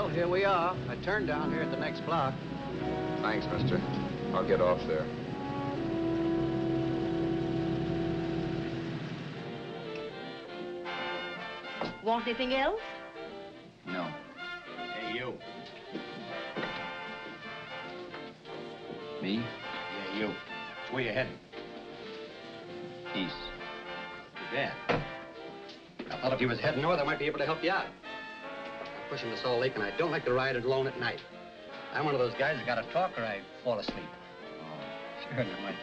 Well, here we are. I turned down here at the next block. Thanks, mister. I'll get off there. Want anything else? No. Hey, you. Me? Yeah, you. It's where you heading? East. Too bad. I thought if you was heading north, I might be able to help you out. I'm pushing the Salt Lake, and I don't like to ride alone at night. I'm one of those guys that got to talk or I fall asleep. Oh, sure, now,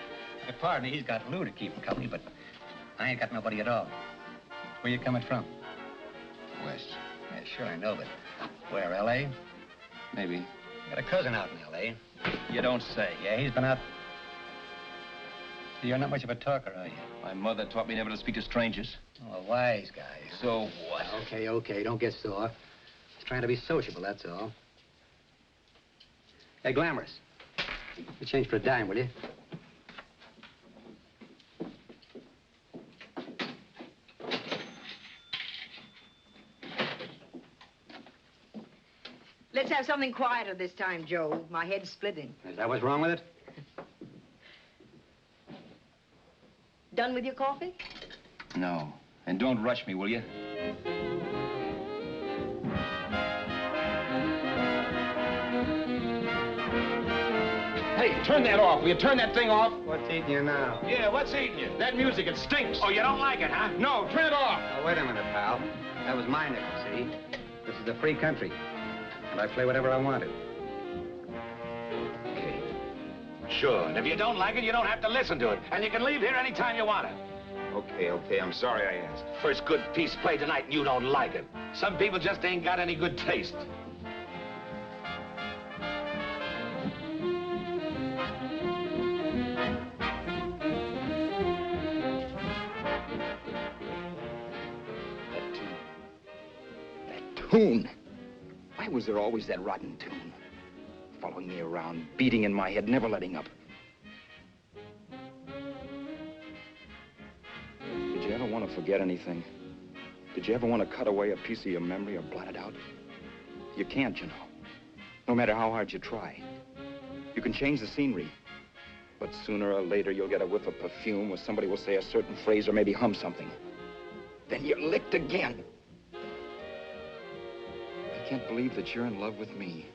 my partner, he's got Lou to keep him company, but I ain't got nobody at all. Where you coming from? West. Yeah, sure, I know, but where, L.A.? Maybe. I got a cousin out in L.A. You don't say. Yeah, he's been out. You're not much of a talker, are you? My mother taught me never to speak to strangers. Oh, a wise guy. So what? Okay, don't get sore. Just trying to be sociable, that's all. Hey, Glamorous. You change for a dime, will you? Let's have something quieter this time, Joe. My head's splitting. Is that what's wrong with it? Done with your coffee? No. And don't rush me, will you? Hey, turn that off. Will you turn that thing off? What's eating you now? Yeah, what's eating you? That music, it stinks. Oh, you don't like it, huh? No, turn it off. Oh, wait a minute, pal. That was my nickel, see? This is a free country. And I play whatever I want to. Okay. Sure, and if you don't like it, you don't have to listen to it. And you can leave here anytime you want to. Okay, I'm sorry I asked. First good piece played tonight and you don't like it. Some people just ain't got any good taste. That tune. Why was there always that rotten tune? Following me around, beating in my head, never letting up. Did you ever want to forget anything? Did you ever want to cut away a piece of your memory or blot it out? You can't, you know. No matter how hard you try. You can change the scenery, but sooner or later you'll get a whiff of perfume or somebody will say a certain phrase or maybe hum something. Then you're licked again. I can't believe that you're in love with me.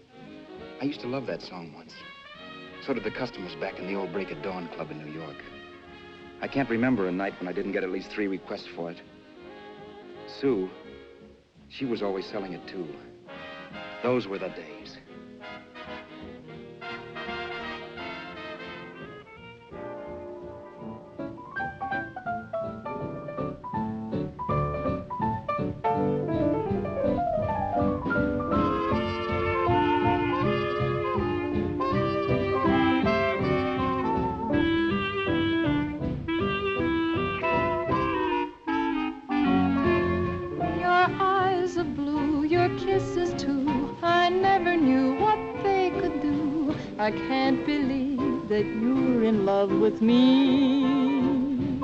I used to love that song once. So did the customers back in the old Break at Dawn club in New York. I can't remember a night when I didn't get at least 3 requests for it. Sue, she was always selling it too. Those were the days. I can't believe that you're in love with me.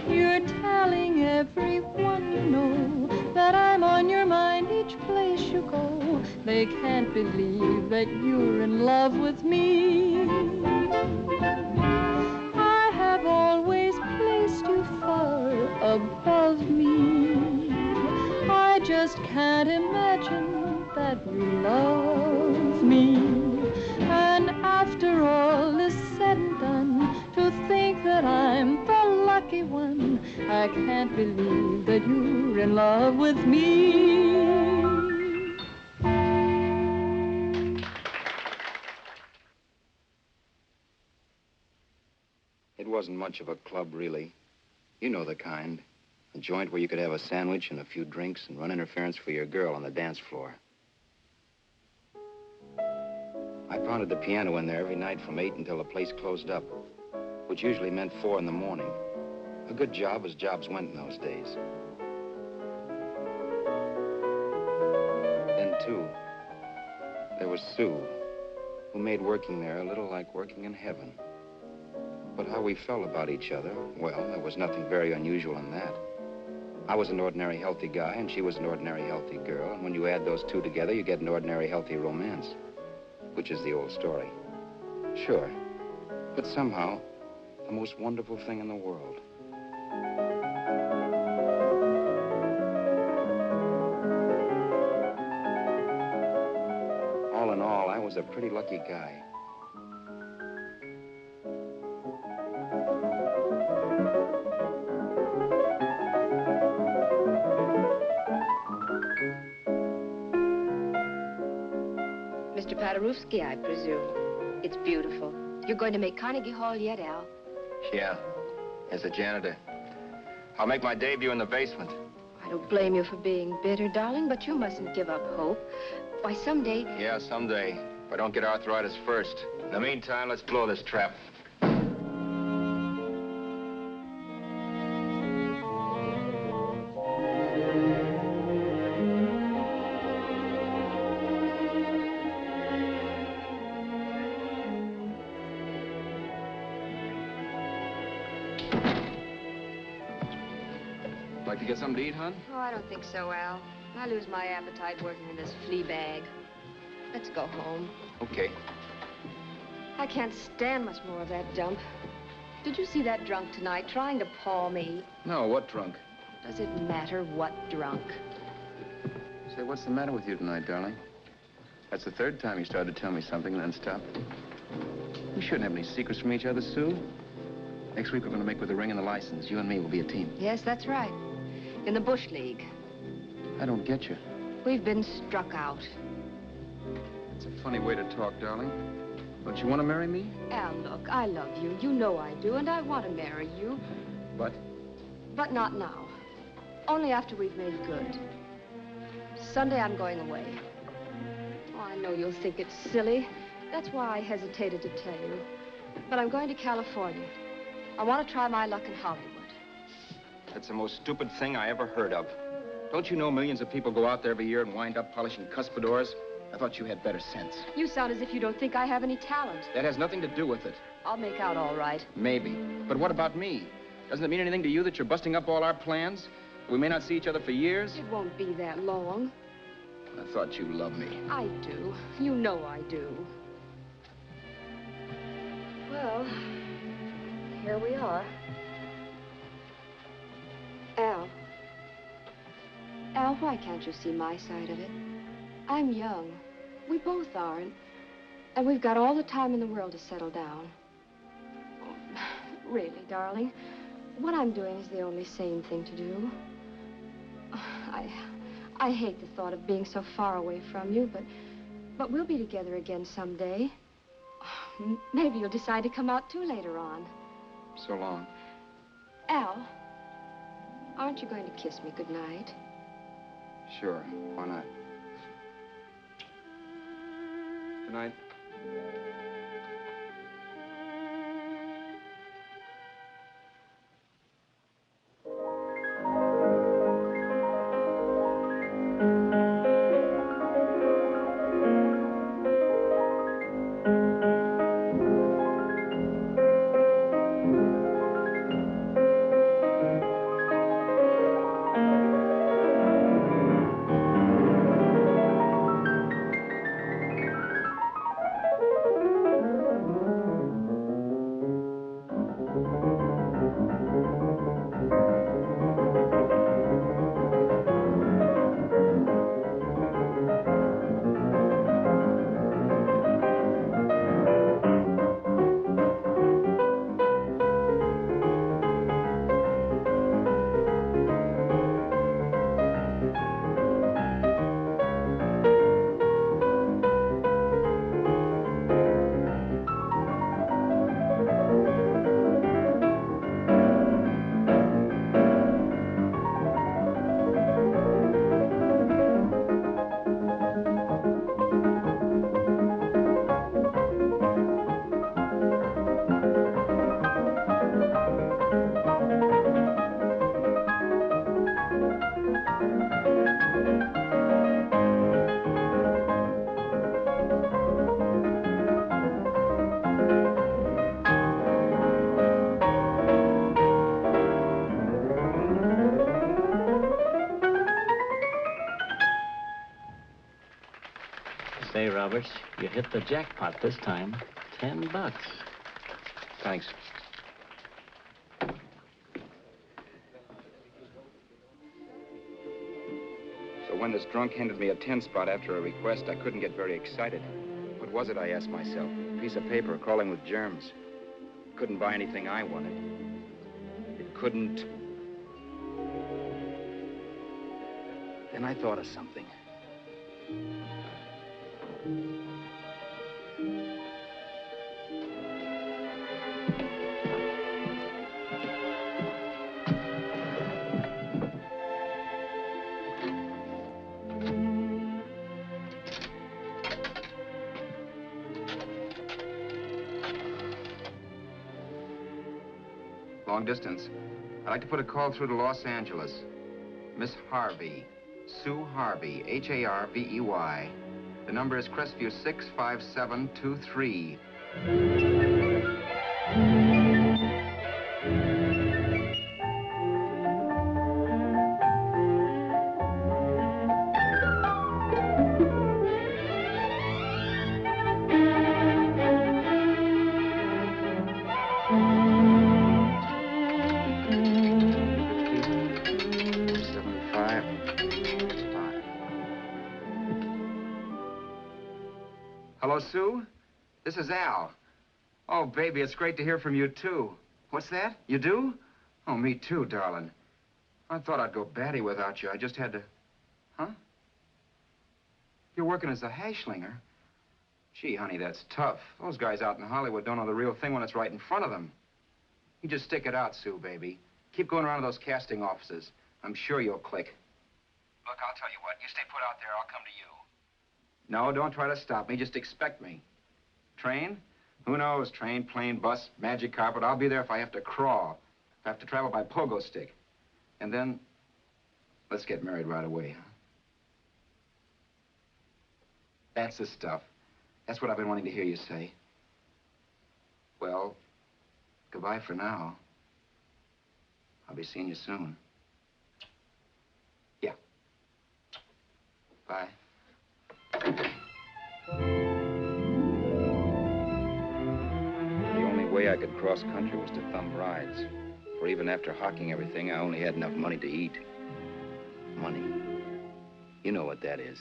You're telling everyone you know that I'm on your mind each place you go. They can't believe that you're in love with me. I have always placed you far above me. I just can't imagine that you love me. And after all is said and done, to think that I'm the lucky one, I can't believe that you're in love with me. It wasn't much of a club, really. You know the kind. A joint where you could have a sandwich and a few drinks and run interference for your girl on the dance floor. I pounded the piano in there every night from 8 until the place closed up, which usually meant 4 in the morning. A good job as jobs went in those days. Then, too, there was Sue, who made working there a little like working in heaven. But how we felt about each other, well, there was nothing very unusual in that. I was an ordinary healthy guy, and she was an ordinary healthy girl. And when you add those two together, you get an ordinary healthy romance, which is the old story. Sure. But somehow, the most wonderful thing in the world. All in all, I was a pretty lucky guy. Mr. Paderewski, I presume. It's beautiful. You're going to make Carnegie Hall yet, Al? Yeah, as a janitor. I'll make my debut in the basement. I don't blame you for being bitter, darling, but you mustn't give up hope. Why, someday... Yeah, someday. If I don't get arthritis first. In the meantime, let's blow this trap. Like to get something to eat, hon? Oh, I don't think so, Al. I lose my appetite working in this flea bag. Let's go home. Okay. I can't stand much more of that dump. Did you see that drunk tonight trying to paw me? No, what drunk? Does it matter what drunk? Say, what's the matter with you tonight, darling? That's the third time you started to tell me something and then stopped. We shouldn't have any secrets from each other, Sue. Next week, we're going to make with the ring and the license. You and me will be a team. Yes, that's right. In the Bush League. I don't get you. We've been struck out. It's a funny way to talk, darling. Don't you want to marry me? Al, look, I love you. You know I do, and I want to marry you. But? But not now. Only after we've made good. Sunday, I'm going away. Oh, I know you'll think it's silly. That's why I hesitated to tell you. But I'm going to California. I want to try my luck in Hollywood. That's the most stupid thing I ever heard of. Don't you know millions of people go out there every year and wind up polishing cuspidors? I thought you had better sense. You sound as if you don't think I have any talent. That has nothing to do with it. I'll make out all right. Maybe. But what about me? Doesn't it mean anything to you that you're busting up all our plans? We may not see each other for years? It won't be that long. I thought you loved me. I do. You know I do. Well, here we are. Al. Al, why can't you see my side of it? I'm young. We both are, and we've got all the time in the world to settle down. Really, darling, what I'm doing is the only sane thing to do. I hate the thought of being so far away from you, but we'll be together again someday. Maybe you'll decide to come out too later on. So long. Al, aren't you going to kiss me goodnight? Sure, why not? Good night. Say, Roberts, you hit the jackpot this time. $10. Thanks. So when this drunk handed me a 10 spot after a request, I couldn't get very excited. What was it, I asked myself? A piece of paper crawling with germs. Couldn't buy anything I wanted. It couldn't... Then I thought of something. Long distance. I'd like to put a call through to Los Angeles. Miss Harvey. Sue Harvey, Harvey. The number is Crestview 65723. Hello, Sue? This is Al. Oh, baby, it's great to hear from you, too. What's that? You do? Oh, me too, darling. I thought I'd go batty without you. I just had to... Huh? You're working as a hashlinger? Gee, honey, that's tough. Those guys out in Hollywood don't know the real thing when it's right in front of them. You just stick it out, Sue, baby. Keep going around to those casting offices. I'm sure you'll click. Look, I'll tell you what. You stay put out there. I'll come to you. No, don't try to stop me. Just expect me. Train? Who knows? Train, plane, bus, magic carpet. I'll be there if I have to crawl. If I have to travel by pogo stick. And then, let's get married right away, huh? That's the stuff. That's what I've been wanting to hear you say. Well, goodbye for now. I'll be seeing you soon. Yeah. Bye. The only way I could cross country was to thumb rides. For even after hawking everything, I only had enough money to eat. Money. You know what that is.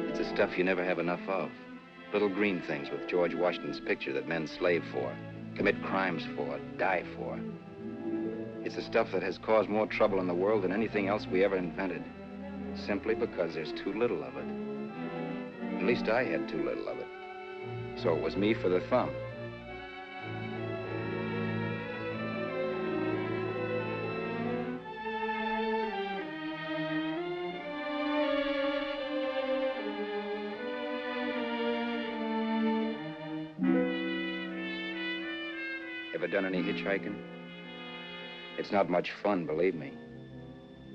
It's the stuff you never have enough of. Little green things with George Washington's picture that men slave for, commit crimes for, die for. It's the stuff that has caused more trouble in the world than anything else we ever invented. Simply because there's too little of it. At least I had too little of it. So it was me for the thumb. Ever done any hitchhiking? It's not much fun, believe me.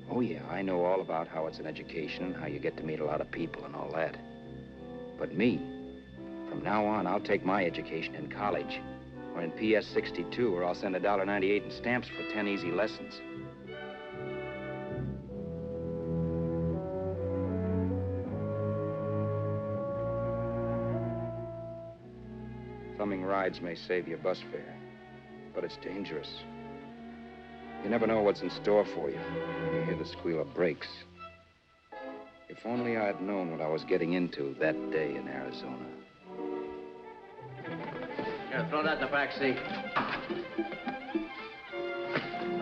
Oh, yeah, I know all about how it's an education and how you get to meet a lot of people and all that. But me, from now on, I'll take my education in college or in PS 62, or I'll send $1.98 in stamps for 10 easy lessons. Thumbing rides may save you bus fare, but it's dangerous. You never know what's in store for you when you hear the squeal of brakes. If only I had known what I was getting into that day in Arizona. Here, throw that in the back seat.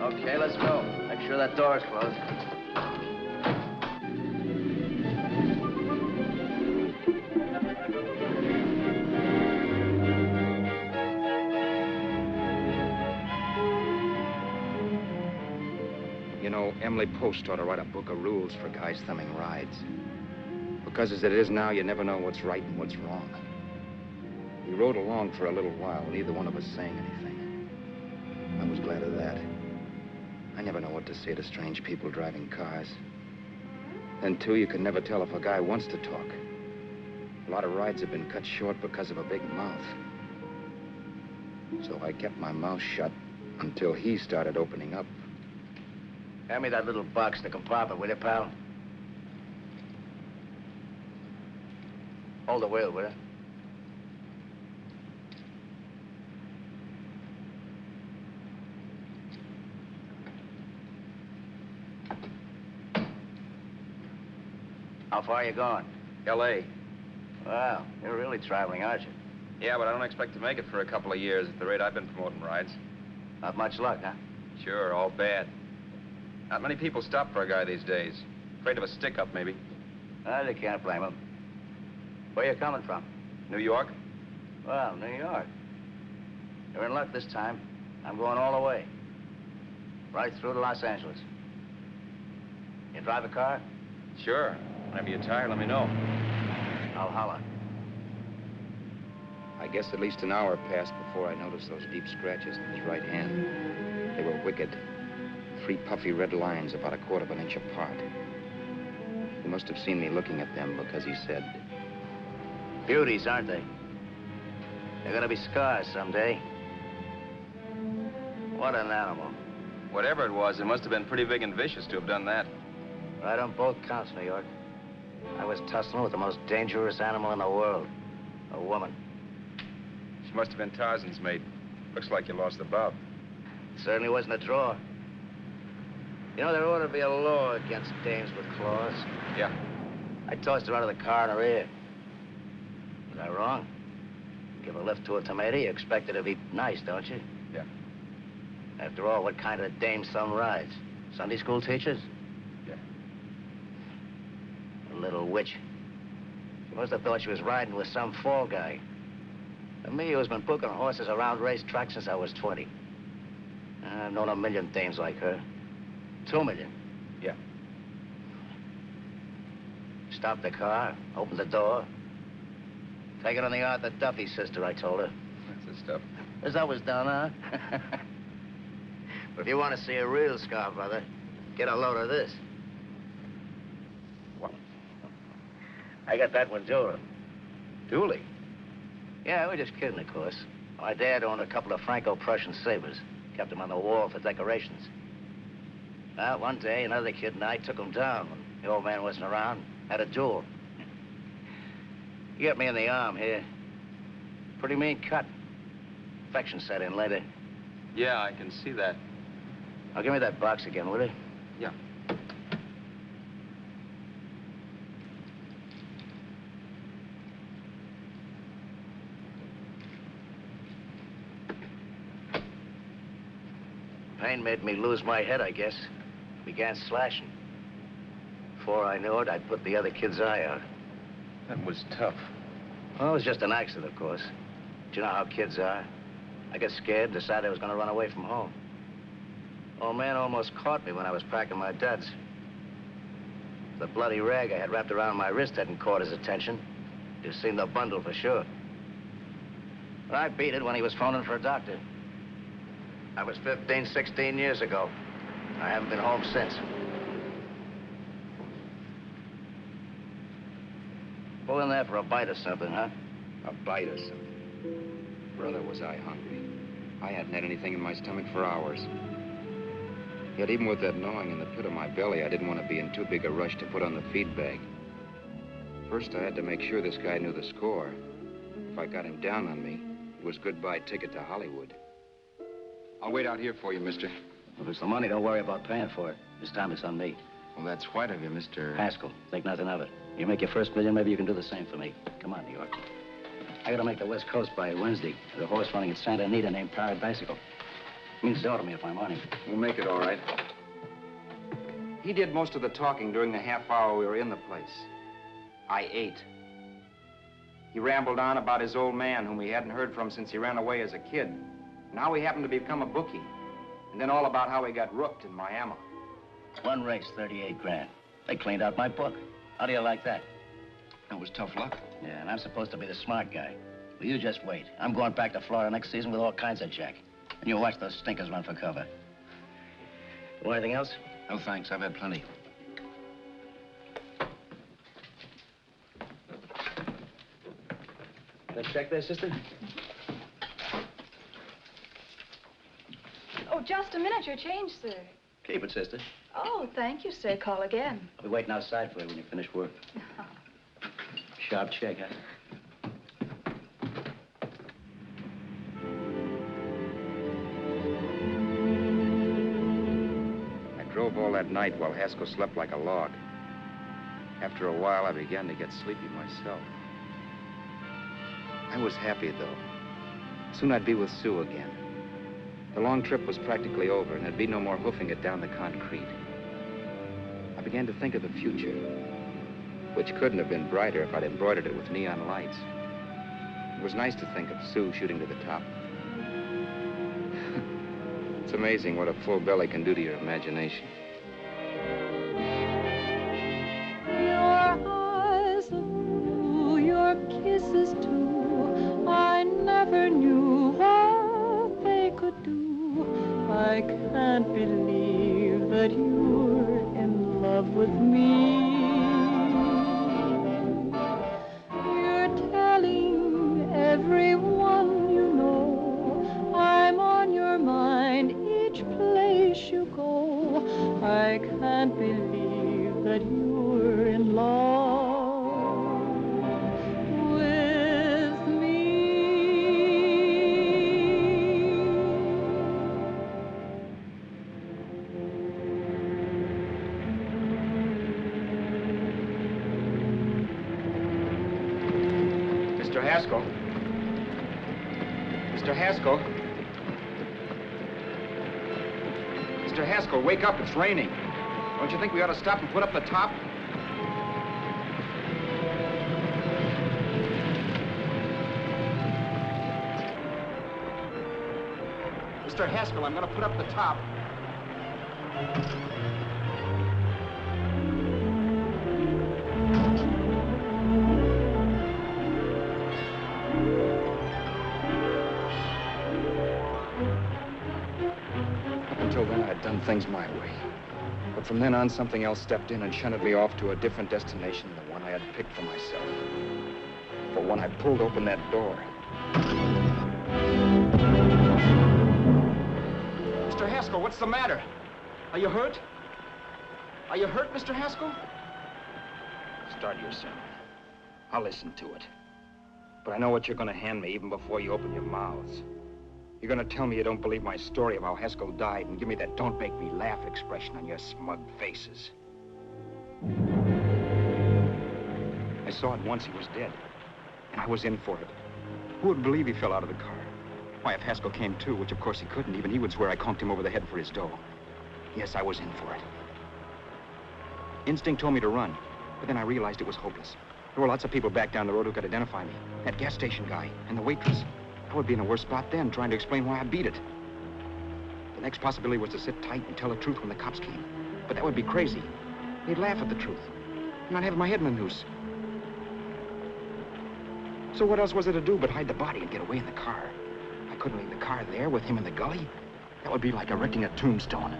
Okay, let's go. Make sure that door's closed. You know, Emily Post ought to write a book of rules for guys thumbing rides. Because as it is now, you never know what's right and what's wrong. We rode along for a little while, neither one of us saying anything. I was glad of that. I never know what to say to strange people driving cars. Then, too, you can never tell if a guy wants to talk. A lot of rides have been cut short because of a big mouth. So I kept my mouth shut until he started opening up. Hand me that little box in the compartment, will you, pal? Hold the wheel, will you? How far are you going? L.A. Wow, you're really traveling, aren't you? Yeah, but I don't expect to make it for a couple of years at the rate I've been promoting rides. Not much luck, huh? Sure, all bad. Not many people stop for a guy these days. Afraid of a stick-up, maybe. Well, you can't blame them. Where you coming from? New York? Well, New York. You're in luck this time. I'm going all the way. Right through to Los Angeles. You drive a car? Sure. Whenever you're tired, let me know. I'll holler. I guess at least an hour passed before I noticed those deep scratches in his right hand. They were wicked. 3 puffy red lines about a quarter of an inch apart. He must have seen me looking at them because he said, Beauties, aren't they? They're gonna be scars someday. What an animal. Whatever it was, it must have been pretty big and vicious to have done that. Right on both counts, New York. I was tussling with the most dangerous animal in the world. A woman. She must have been Tarzan's mate. Looks like you lost the bout. Certainly wasn't a draw. You know, there ought to be a law against dames with claws. Yeah. I tossed her out of the car in her ear. Was I wrong? Give a lift to a tomato, you expect her to be nice, don't you? Yeah. After all, what kind of dame's son rides? Sunday school teachers? Yeah. A little witch. She must have thought she was riding with some fall guy. And me, who's been booking horses around racetracks since I was 20. I've known a million dames like her. 2 million. Yeah. Stopped the car, opened the door. Take it on the Arthur Duffy sister, I told her. That's the stuff. As always done, huh? But if you want to see a real scar, brother, get a load of this. What? I got that one, Detour. Dooley? Yeah, we're just kidding, of course. My dad owned a couple of Franco-Prussian sabers. Kept them on the wall for decorations. Well, one day, another kid and I took them down when the old man wasn't around. Had a duel. He got me in the arm here. Pretty mean cut. Infection set in later. Yeah, I can see that. Now, give me that box again, will you? Yeah. Pain made me lose my head, I guess. Began slashing. Before I knew it, I'd put the other kid's eye out. That was tough. Well, it was just an accident, of course. But you know how kids are. I got scared, decided I was going to run away from home. Old man almost caught me when I was packing my duds. The bloody rag I had wrapped around my wrist hadn't caught his attention. You've seen the bundle for sure. But I beat it when he was phoning for a doctor. That was 15, 16 years ago. I haven't been home since. Pull in there for a bite or something, huh? a bite or something. Brother, was I hungry. I hadn't had anything in my stomach for hours. Yet even with that gnawing in the pit of my belly, I didn't want to be in too big a rush to put on the feed bag. First, I had to make sure this guy knew the score. If I got him down on me, it was goodbye ticket to Hollywood. I'll wait out here for you, mister. If it's the money, don't worry about paying for it. This time it's on me. Well, that's white of you, Mr. Haskell, think nothing of it. You make your first $1 million, maybe you can do the same for me. Come on, New York. I gotta make the West Coast by Wednesday. There's a horse running at Santa Anita named Bicycle. Means so to me if I'm on him. We'll make it all right. He did most of the talking during the half hour we were in the place. I ate. He rambled on about his old man, whom he hadn't heard from since he ran away as a kid. Now he happened to become a bookie. And then all about how he got rooked in Miami. One race, 38 grand. They cleaned out my book. How do you like that? That was tough luck. Yeah, and I'm supposed to be the smart guy. Well, you just wait. I'm going back to Florida next season with all kinds of jack. And you'll watch those stinkers run for cover. Want anything else? No, thanks. I've had plenty. That check there, sister? Oh, just a minute. Your change, sir. Keep it, sister. Oh, thank you, sir. Call again. I'll be waiting outside for you when you finish work. Sharp check, huh? up all that night while Haskell slept like a log. After a while, I began to get sleepy myself. I was happy, though. Soon I'd be with Sue again. The long trip was practically over, and there'd be no more hoofing it down the concrete. I began to think of the future, which couldn't have been brighter if I'd embroidered it with neon lights. It was nice to think of Sue shooting to the top. It's amazing what a full belly can do to your imagination. Your eyes are blue, your kisses too. I never knew what they could do. I can't believe that you're in love with me. You're telling everyone you know I'm on your mind each place you go. I can't believe that you're in love with me. Mr. Haskell? Mr. Haskell? Mr. Haskell, wake up. It's raining. Don't you think we ought to stop and put up the top? Mr. Haskell, I'm going to put up the top. Up until then, I had done things my way. But from then on, something else stepped in and shunted me off to a different destination than the one I had picked for myself. For when I pulled open that door... Mr. Haskell, what's the matter? Are you hurt? Are you hurt, Mr. Haskell? Start your sermon. I'll listen to it. But I know what you're going to hand me even before you open your mouths. You're going to tell me you don't believe my story of how Haskell died and give me that don't make me laugh expression on your smug faces. I saw at once he was dead, and I was in for it. Who would believe he fell out of the car? Why, if Haskell came too, which of course he couldn't, even he would swear I conked him over the head for his dough. Yes, I was in for it. Instinct told me to run, but then I realized it was hopeless. There were lots of people back down the road who could identify me. That gas station guy and the waitress. I would be in a worse spot then, trying to explain why I beat it. The next possibility was to sit tight and tell the truth when the cops came. But that would be crazy. They'd laugh at the truth. And I'd have my head in a noose. So what else was there to do but hide the body and get away in the car? I couldn't leave the car there with him in the gully. That would be like erecting a tombstone.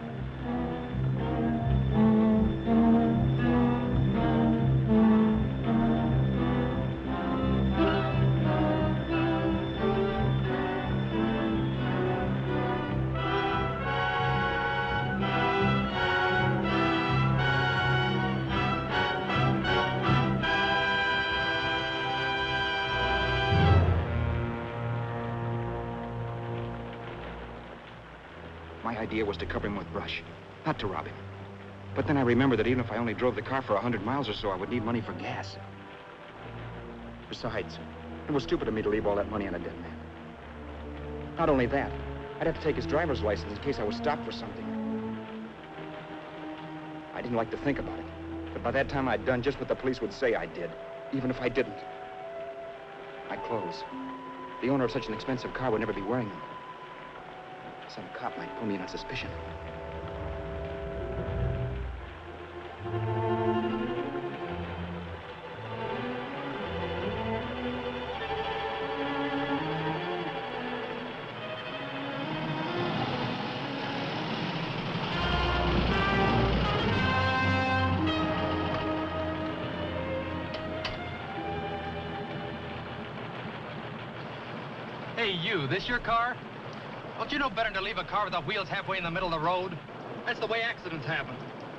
My idea was to cover him with brush, not to rob him. But then I remembered that even if I only drove the car for 100 miles or so, I would need money for gas. Besides, it was stupid of me to leave all that money on a dead man. Not only that, I'd have to take his driver's license in case I was stopped for something. I didn't like to think about it, but by that time I'd done just what the police would say I did, even if I didn't. My clothes. The owner of such an expensive car would never be wearing them. Some cop might pull me in on suspicion. Hey, you, this your car? Don't you know better than to leave a car with the wheels halfway in the middle of the road? That's the way accidents happen.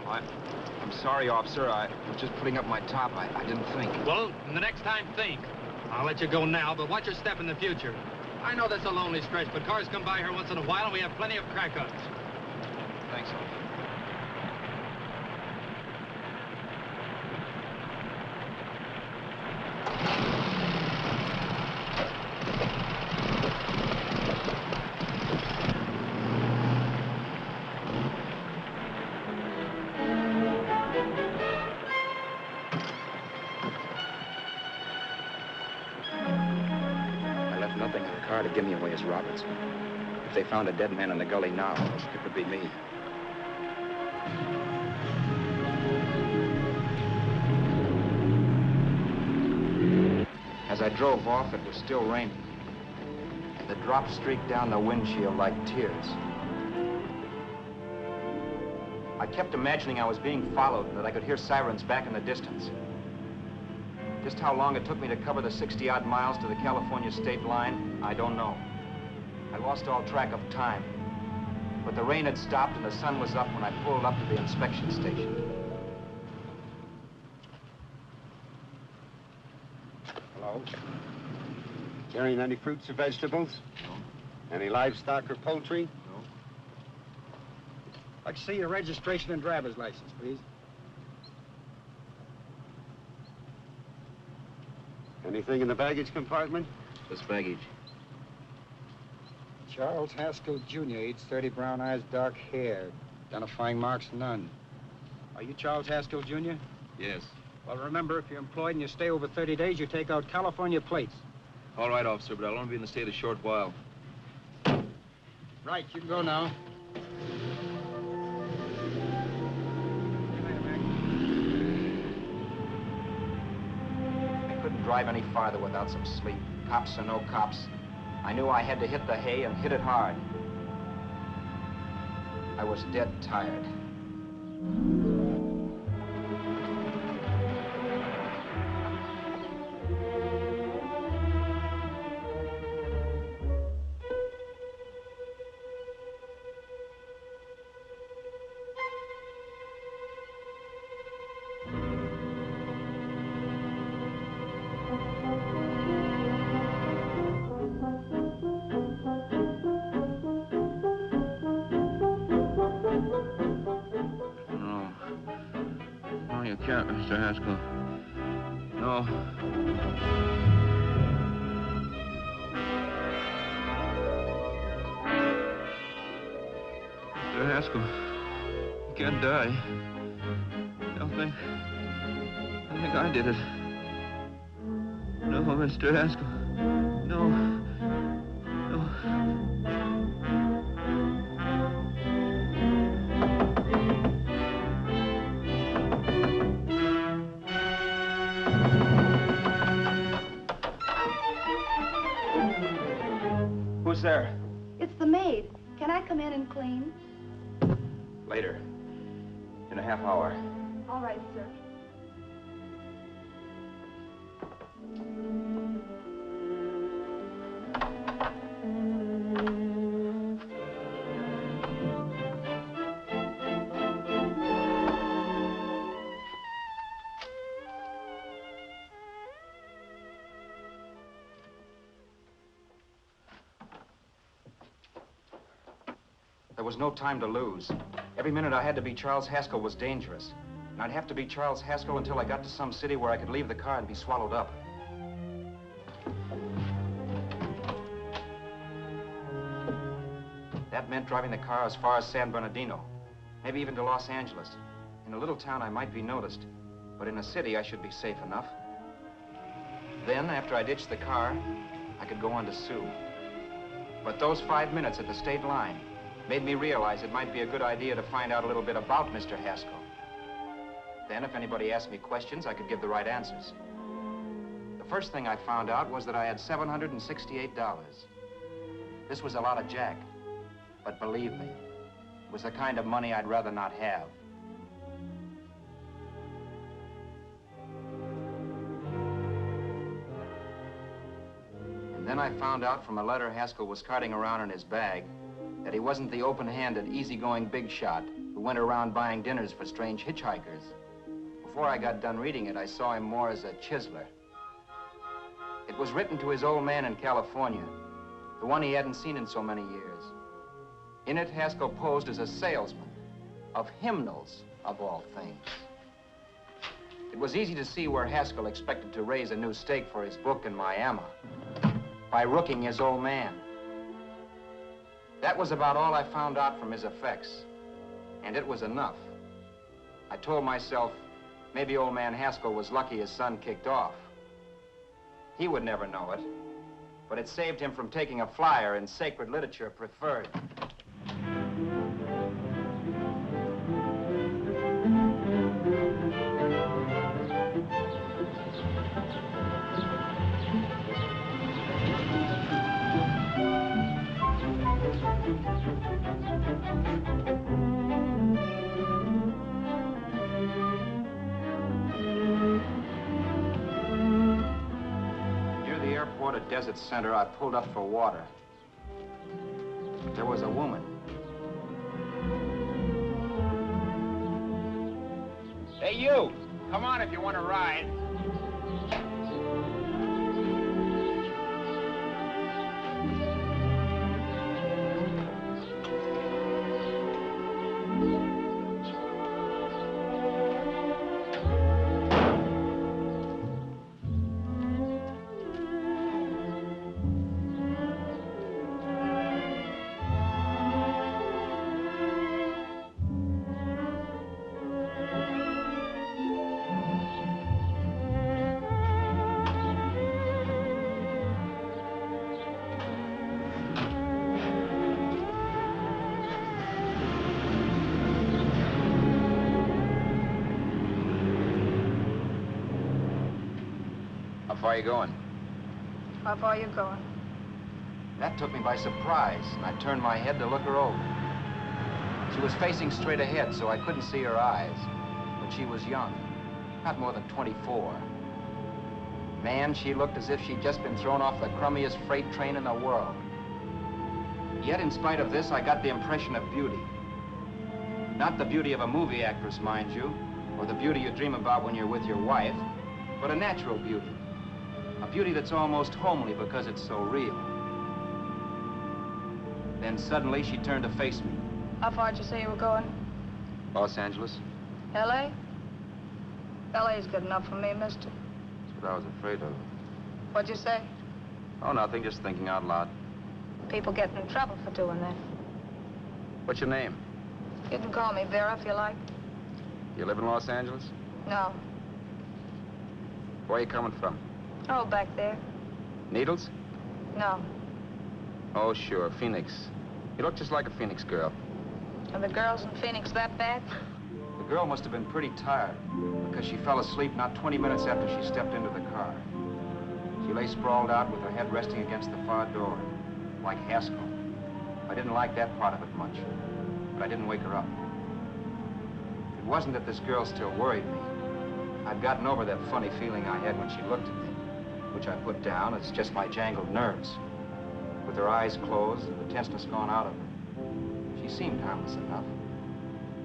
I'm sorry, officer. I was just putting up my top. I didn't think. Well, the next time, think. I'll let you go now, but watch your step in the future. I know that's a lonely stretch, but cars come by here once in a while, and we have plenty of crack-ups. Thanks, officer. car to give me away as Roberts. If they found a dead man in the gully now, it would be me. As I drove off, it was still raining. The drops streaked down the windshield like tears. I kept imagining I was being followed and that I could hear sirens back in the distance. Just how long it took me to cover the 60-odd miles to the California state line, I don't know. I lost all track of time. But the rain had stopped and the sun was up when I pulled up to the inspection station. Hello? Carrying any fruits or vegetables? No. Any livestock or poultry? No. I'd like to see your registration and driver's license, please. Anything in the baggage compartment? Just baggage. Charles Haskell, Jr., age 30, brown eyes, dark hair. Identifying marks, none. Are you Charles Haskell, Jr.? Yes. Well, remember, if you're employed and you stay over 30 days, you take out California plates. All right, officer, but I'll only be in the state a short while. Right, you can go now. I couldn't drive any farther without some sleep. Cops or no cops, I knew I had to hit the hay and hit it hard. I was dead tired. Mr. Haskell. No. Mr. Haskell, you can't die. I think I did it. No, Mr. Haskell. No. No. Who's there? It's the maid. Can I come in and clean? Later. In a half hour. All right, sir. There was no time to lose. Every minute I had to be Charles Haskell was dangerous. And I'd have to be Charles Haskell until I got to some city where I could leave the car and be swallowed up. That meant driving the car as far as San Bernardino, maybe even to Los Angeles. In a little town, I might be noticed, but in a city, I should be safe enough. Then, after I ditched the car, I could go on to sue. But those 5 minutes at the state line made me realize it might be a good idea to find out a little bit about Mr. Haskell. Then, if anybody asked me questions, I could give the right answers. The first thing I found out was that I had $768. This was a lot of jack, but believe me, it was the kind of money I'd rather not have. And then I found out from a letter Haskell was carting around in his bag that he wasn't the open-handed, easygoing big shot who went around buying dinners for strange hitchhikers. Before I got done reading it, I saw him more as a chiseler. It was written to his old man in California, the one he hadn't seen in so many years. In it, Haskell posed as a salesman of hymnals, of all things. It was easy to see where Haskell expected to raise a new stake for his book in Miami by rooking his old man. That was about all I found out from his effects, and it was enough. I told myself, maybe old man Haskell was lucky his son kicked off. He would never know it. but it saved him from taking a flyer in sacred literature preferred. At Desert Center, I pulled up for water. There was a woman. Hey, you! Come on if you want to ride. How far are you going? How far are you going? That took me by surprise, and I turned my head to look her over. She was facing straight ahead, so I couldn't see her eyes. But she was young, not more than 24. Man, she looked as if she'd just been thrown off the crummiest freight train in the world. Yet, in spite of this, I got the impression of beauty. Not the beauty of a movie actress, mind you, or the beauty you dream about when you're with your wife, but a natural beauty. A beauty that's almost homely because it's so real. Then suddenly she turned to face me. How far did you say you were going? Los Angeles? L.A.? L.A.'s good enough for me, mister. That's what I was afraid of. What'd you say? Oh, nothing, just thinking out loud. People get in trouble for doing that. What's your name? You can call me Vera if you like. You live in Los Angeles? No. Where are you coming from? Oh, back there. Needles? No. Oh, sure, Phoenix. You look just like a Phoenix girl. Are the girls in Phoenix that bad? The girl must have been pretty tired, because she fell asleep not 20 minutes after she stepped into the car. She lay sprawled out with her head resting against the far door, like Haskell. I didn't like that part of it much, but I didn't wake her up. It wasn't that this girl still worried me. I'd gotten over that funny feeling I had when she looked at me, which I put down as just my jangled nerves. With her eyes closed and the tenseness gone out of her, she seemed harmless enough.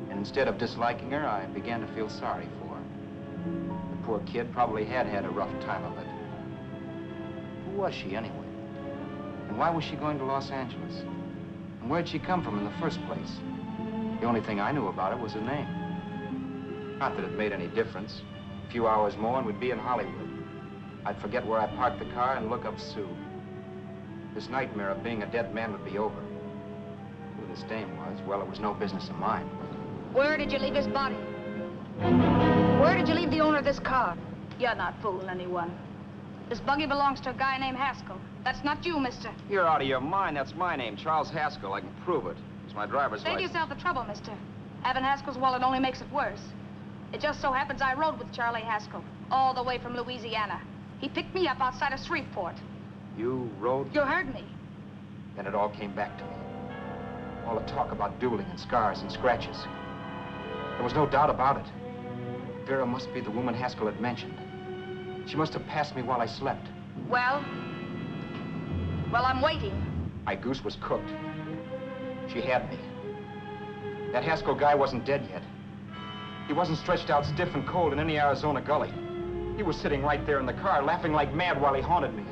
And instead of disliking her, I began to feel sorry for her. The poor kid probably had had a rough time of it. Who was she, anyway? And why was she going to Los Angeles? And where'd she come from in the first place? The only thing I knew about her was her name. Not that it made any difference. A few hours more and we'd be in Hollywood. I'd forget where I parked the car and look up Sue. This nightmare of being a dead man would be over. Who this dame was, well, it was no business of mine. Where did you leave his body? Where did you leave the owner of this car? You're not fooling anyone. This buggy belongs to a guy named Haskell. That's not you, mister. You're out of your mind. That's my name, Charles Haskell. I can prove it. It's my driver's Save license. yourself the trouble, mister. Having Haskell's wallet only makes it worse. It just so happens I rode with Charlie Haskell, all the way from Louisiana. He picked me up outside of Shreveport. You rode? You heard me. Then it all came back to me. All the talk about dueling and scars and scratches. There was no doubt about it. Vera must be the woman Haskell had mentioned. She must have passed me while I slept. Well, I'm waiting. My goose was cooked. She had me. That Haskell guy wasn't dead yet. He wasn't stretched out stiff and cold in any Arizona gully. He was sitting right there in the car, laughing like mad while he haunted me.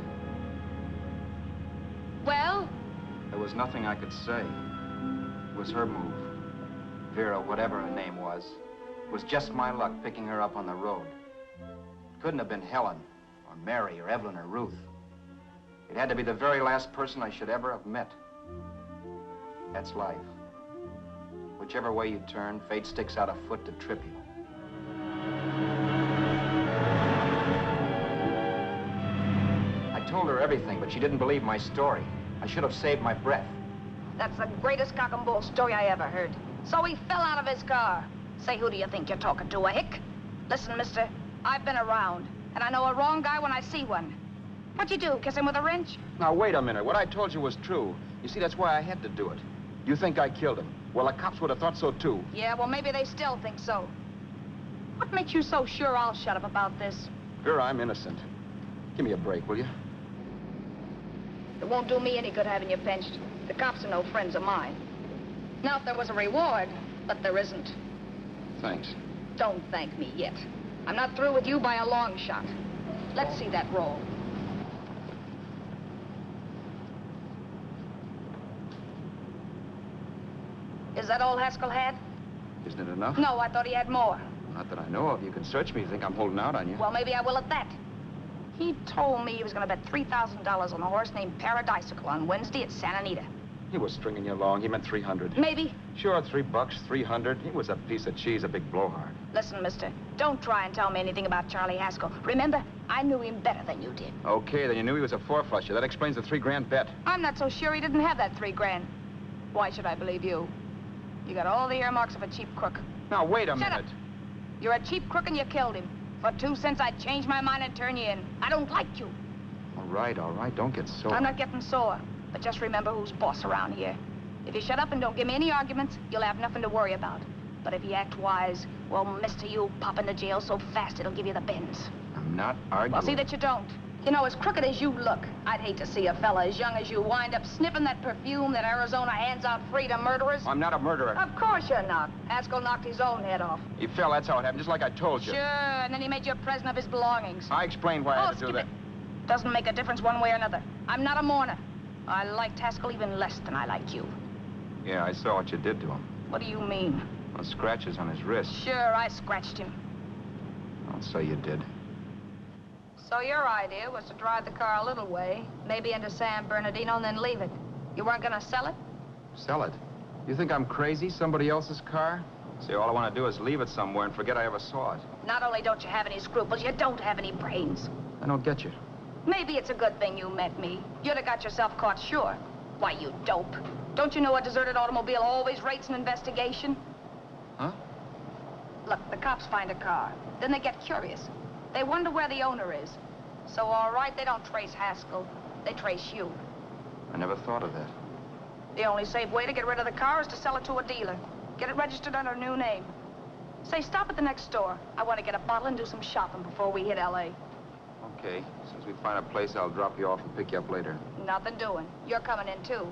Well? There was nothing I could say. It was her move. Vera, whatever her name was just my luck picking her up on the road. It couldn't have been Helen, or Mary, or Evelyn, or Ruth. It had to be the very last person I should ever have met. That's life. Whichever way you turn, fate sticks out a foot to trip you. I told her everything, but she didn't believe my story. I should have saved my breath. That's the greatest cock and bull story I ever heard. So he fell out of his car. Say, who do you think you're talking to, a hick? Listen, mister, I've been around, and I know a wrong guy when I see one. What'd you do, kiss him with a wrench? Now, wait a minute. What I told you was true. You see, that's why I had to do it. You think I killed him. Well, the cops would have thought so, too. Yeah, well, maybe they still think so. What makes you so sure I'll shut up about this? Vera, I'm innocent. Give me a break, will you? It won't do me any good having you pinched. The cops are no friends of mine. Now, if there was a reward, but there isn't. Thanks. Don't thank me yet. I'm not through with you by a long shot. Let's see that roll. Is that all Haskell had? Isn't it enough? No, I thought he had more. Not that I know of. You can search me. You think I'm holding out on you? Well, maybe I will at that. He told me he was going to bet $3,000 on a horse named Paradisical on Wednesday at Santa Anita. He was stringing you along. He meant 300. Maybe. Sure, $3, 300. He was a piece of cheese, a big blowhard. Listen, mister, don't try and tell me anything about Charlie Haskell. Remember, I knew him better than you did. Okay, then you knew he was a four-flusher. That explains the $3 bet. I'm not so sure he didn't have that $3,000. Why should I believe you? You got all the earmarks of a cheap crook. Now, wait a Shut minute. up. You're a cheap crook and you killed him. For 2 cents, I'd change my mind and turn you in. I don't like you. All right. Don't get sore. I'm not getting sore, but just remember who's boss around here. If you shut up and don't give me any arguments, you'll have nothing to worry about. But if you act wise, well, mister, you'll pop into jail so fast it'll give you the bends. I'm not arguing. Well, see that you don't. You know, as crooked as you look, I'd hate to see a fella as young as you wind up sniffing that perfume that Arizona hands out free to murderers. I'm not a murderer. Of course you're not. Haskell knocked his own head off. He fell, that's how it happened, just like I told you. Sure, and then he made you a present of his belongings. I explained why I had to do skip that. it. Doesn't make a difference one way or another. I'm not a mourner. I liked Haskell even less than I liked you. Yeah, I saw what you did to him. What do you mean? Those scratches on his wrist. Sure, I scratched him. I'll say you did. So your idea was to drive the car a little way, maybe into San Bernardino, and then leave it. You weren't gonna sell it? Sell it? You think I'm crazy? Somebody else's car? See, all I want to do is leave it somewhere and forget I ever saw it. Not only don't you have any scruples, you don't have any brains. I don't get you. Maybe it's a good thing you met me. You'd have got yourself caught, sure. Why, you dope. Don't you know a deserted automobile always rates an investigation? Huh? Look, the cops find a car. Then they get curious. They wonder where the owner is. So, all right, they don't trace Haskell. They trace you. I never thought of that. The only safe way to get rid of the car is to sell it to a dealer. Get it registered under a new name. Say, stop at the next store. I want to get a bottle and do some shopping before we hit L.A. Okay. As soon as we find a place, I'll drop you off and pick you up later. Nothing doing. You're coming in, too.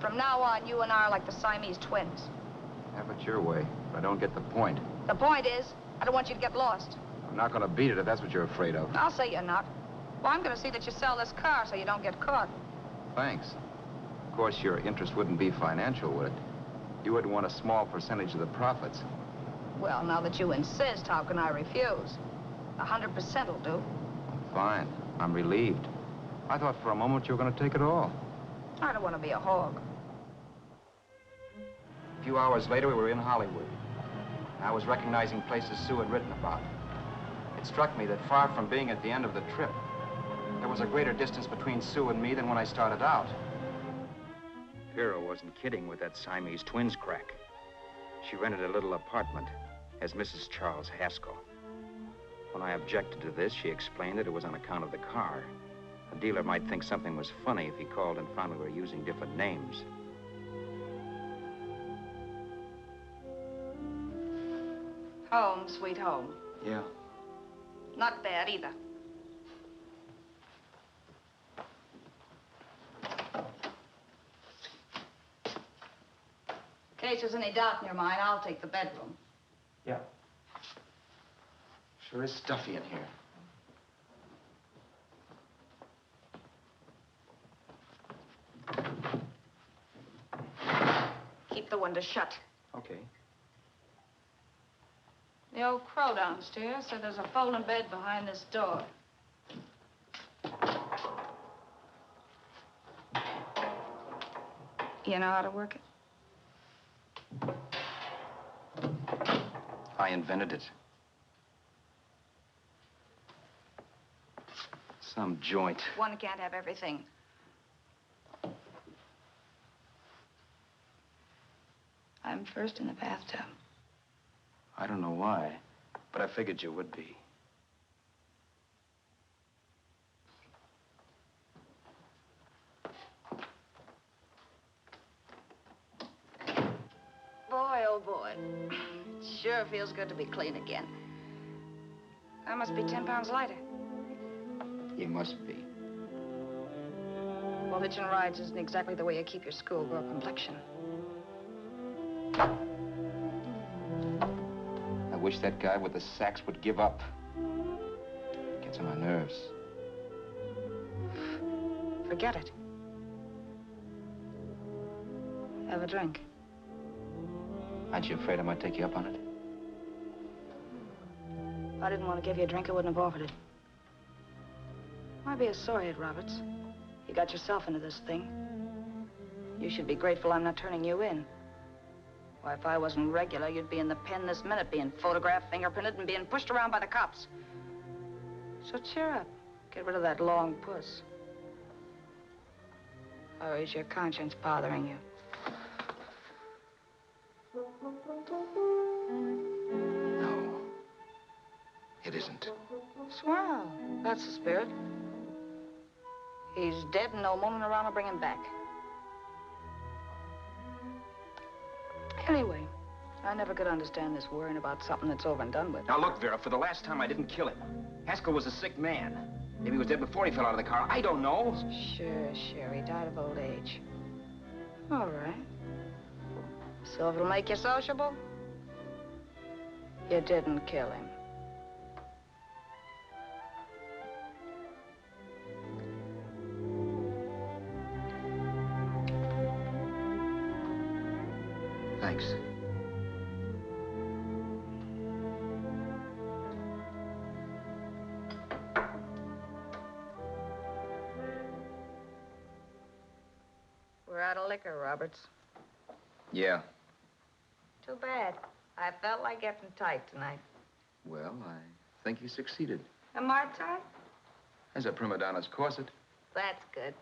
From now on, you and I are like the Siamese twins. Have it your way, but I don't get the point. The point is, I don't want you to get lost. I'm not going to beat it if that's what you're afraid of. I'll say you're not. Well, I'm going to see that you sell this car so you don't get caught. Thanks. Of course, your interest wouldn't be financial, would it? You would want a small percentage of the profits. Well, now that you insist, how can I refuse? 100% will do. Fine. I'm relieved. I thought for a moment you were going to take it all. I don't want to be a hog. A few hours later, we were in Hollywood. I was recognizing places Sue had written about. It struck me that far from being at the end of the trip, there was a greater distance between Sue and me than when I started out. Vera wasn't kidding with that Siamese twins crack. She rented a little apartment as Mrs. Charles Haskell. When I objected to this, she explained that it was on account of the car. A dealer might think something was funny if he called and found we were using different names. Home, sweet home. Yeah. Not bad, either. In case there's any doubt in your mind, I'll take the bedroom. Yeah. Sure is stuffy in here. Keep the window shut. Okay. The old crow downstairs said there's a folding bed behind this door. You know how to work it? I invented it. Some joint. One can't have everything. I'm first in the bathtub. I don't know why, but I figured you would be. Boy, oh boy. It sure feels good to be clean again. I must be 10 pounds lighter. You must be. Well, hitching rides isn't exactly the way you keep your schoolgirl complexion. I wish that guy with the sax would give up. Gets on my nerves. Forget it. Have a drink. Aren't you afraid I might take you up on it? If I didn't want to give you a drink, I wouldn't have offered it. Why be a sorehead, Roberts? You got yourself into this thing. You should be grateful I'm not turning you in. Why, if I wasn't regular, you'd be in the pen this minute, being photographed, fingerprinted, and being pushed around by the cops. So cheer up. Get rid of that long puss. Or is your conscience bothering you? No. It isn't. Swell. That's the spirit. He's dead and no mooning around to bring him back. Anyway, I never could understand this worrying about something that's over and done with. Now, look, Vera, for the last time, I didn't kill him. Haskell was a sick man. Maybe he was dead before he fell out of the car. I don't know. Sure. He died of old age. All right. So if it'll make you sociable, you didn't kill him. Thanks. We're out of liquor, Roberts. Yeah. Too bad. I felt like getting tight tonight. Well, I think you succeeded. Am I tight? As a prima donna's corset. That's good.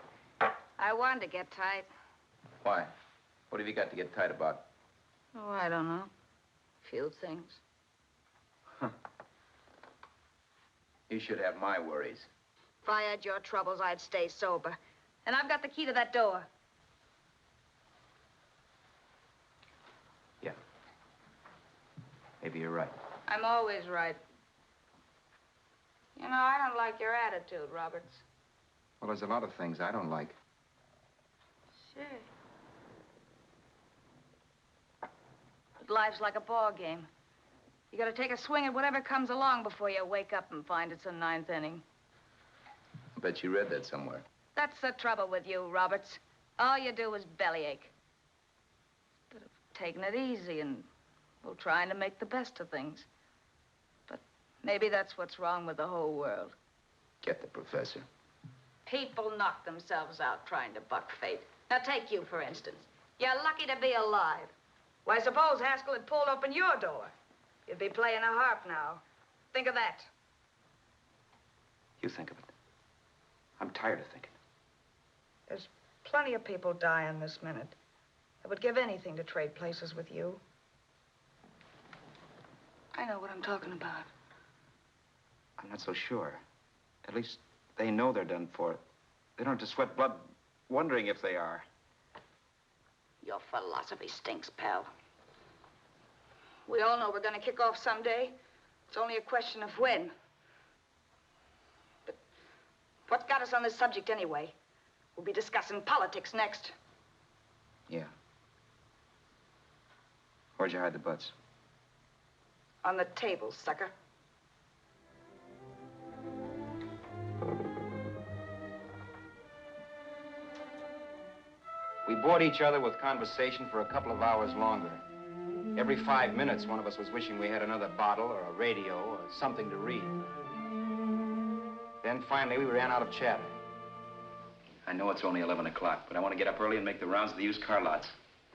I wanted to get tight. Why? What have you got to get tight about? Oh, I don't know. A few things. You should have my worries. If I had your troubles, I'd stay sober. And I've got the key to that door. Yeah. Maybe you're right. I'm always right. You know, I don't like your attitude, Roberts. Well, there's a lot of things I don't like. Sure. But life's like a ball game. You gotta take a swing at whatever comes along before you wake up and find it's a ninth inning. I bet you read that somewhere. That's the trouble with you, Roberts. All you do is bellyache. Instead of taking it easy and, well, trying to make the best of things. But maybe that's what's wrong with the whole world. Get the professor. People knock themselves out trying to buck fate. Now, take you, for instance. You're lucky to be alive. Why, suppose Haskell had pulled open your door. You'd be playing a harp now. Think of that. You think of it. I'm tired of thinking. There's plenty of people dying this minute. I would give anything to trade places with you. I know what I'm talking about. I'm not so sure. At least they know they're done for. They don't have to sweat blood wondering if they are. Your philosophy stinks, pal. We all know we're gonna kick off someday. It's only a question of when. But what's got us on this subject anyway? We'll be discussing politics next. Yeah. Where'd you hide the butts? On the table, sucker. We bored each other with conversation for a couple of hours longer. Every 5 minutes, one of us was wishing we had another bottle or a radio or something to read. Then finally, we ran out of chatter. I know it's only 11 o'clock, but I want to get up early and make the rounds of the used car lots.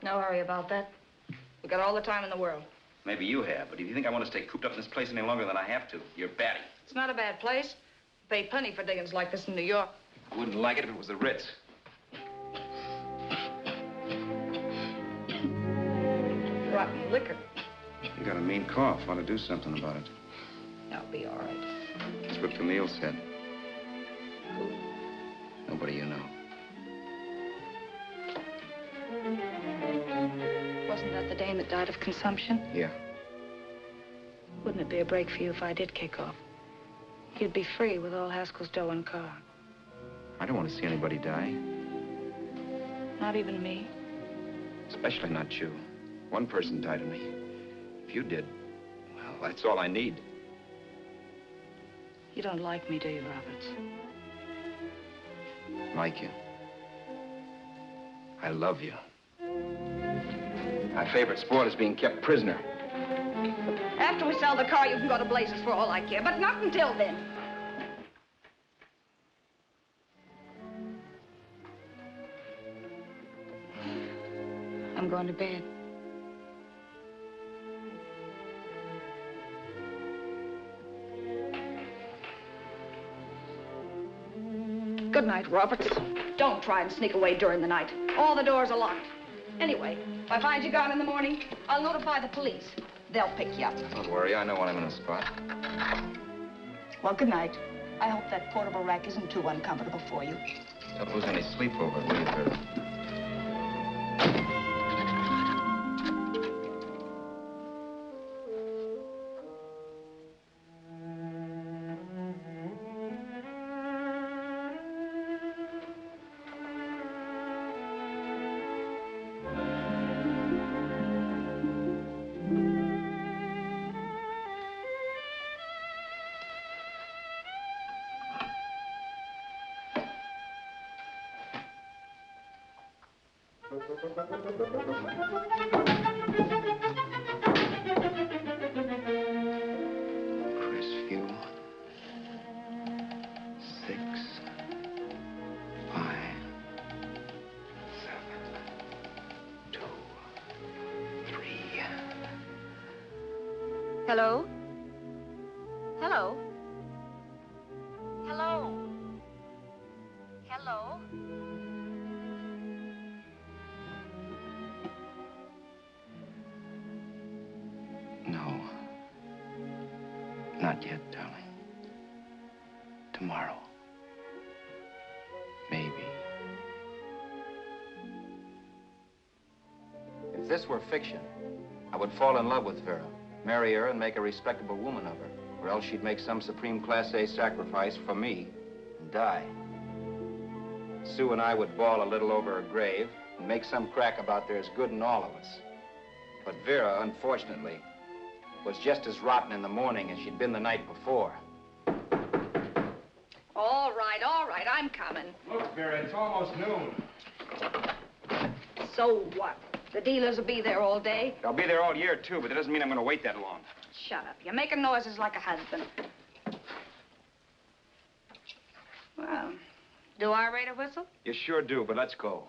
No hurry about that. We've got all the time in the world. Maybe you have, but if you think I want to stay cooped up in this place any longer than I have to, you're batty. It's not a bad place. Pay plenty for diggings like this in New York. I wouldn't like it if it was the Ritz. Rotten liquor. You got a mean cough. Want to do something about it. I'll be all right. That's what Camille said. Who? Nobody you know. Wasn't that the dame that died of consumption? Yeah. Wouldn't it be a break for you if I did kick off? You'd be free with all Haskell's dough and car. I don't want to see anybody die. Not even me. Especially not you. One person died of me. If you did, well, that's all I need. You don't like me, do you, Roberts? Like you. I love you. My favorite sport is being kept prisoner. After we sell the car, you can go to blazes for all I care, but not until then. I'm going to bed. Good night, Roberts. Don't try and sneak away during the night. All the doors are locked. Anyway, if I find you gone in the morning, I'll notify the police. They'll pick you up. Don't worry, I know when I'm in a spot. Well, good night. I hope that portable rack isn't too uncomfortable for you. Don't lose any sleep over it, will you, Vera? Crestview. 6, 5, 7, 2, 3. Hello? Hello? Hello? Hello? No. Not yet, darling. Tomorrow. Maybe. If this were fiction, I would fall in love with Vera, marry her, and make a respectable woman of her. Or else she'd make some supreme Class A sacrifice for me and die. Sue and I would bawl a little over her grave and make some crack about there's good in all of us. But Vera, unfortunately, was just as rotten in the morning as she'd been the night before. All right, I'm coming. Look, Vera, it's almost noon. So what? The dealers will be there all day. I'll be there all year, too, but that doesn't mean I'm going to wait that long. Shut up. You're making noises like a husband. Well, do I rate a whistle? You sure do, but let's go.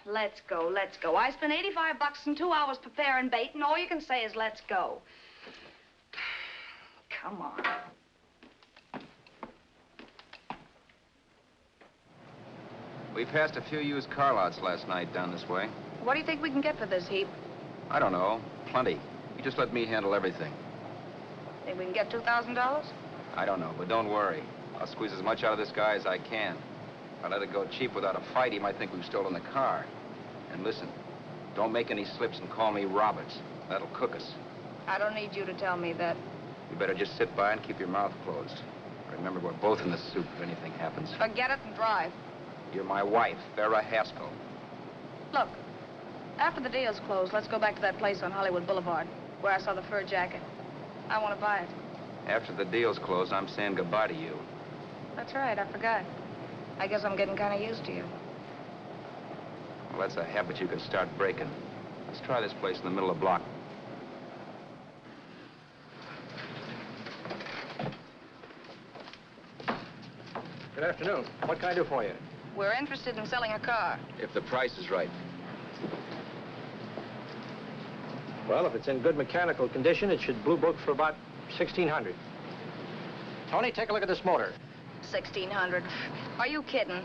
Let's go, let's go. I spent $85 in 2 hours preparing bait, and all you can say is let's go. Come on. We passed a few used car lots last night down this way. What do you think we can get for this heap? I don't know. Plenty. You just let me handle everything. Think we can get $2,000? I don't know, but don't worry. I'll squeeze as much out of this guy as I can. If I let it go cheap without a fight, he might think we've stolen the car. And listen, don't make any slips and call me Roberts. That'll cook us. I don't need you to tell me that. You better just sit by and keep your mouth closed. Remember, we're both in the soup if anything happens. Forget it and drive. You're my wife, Vera Haskell. Look, after the deal's closed, let's go back to that place on Hollywood Boulevard where I saw the fur jacket. I want to buy it. After the deal's closed, I'm saying goodbye to you. That's right, I forgot. I guess I'm getting kind of used to you. Well, that's a habit you can start breaking. Let's try this place in the middle of the block. Good afternoon. What can I do for you? We're interested in selling a car. If the price is right. Well, if it's in good mechanical condition, it should blue book for about $1,600. Tony, take a look at this motor. $1,600. Are you kidding?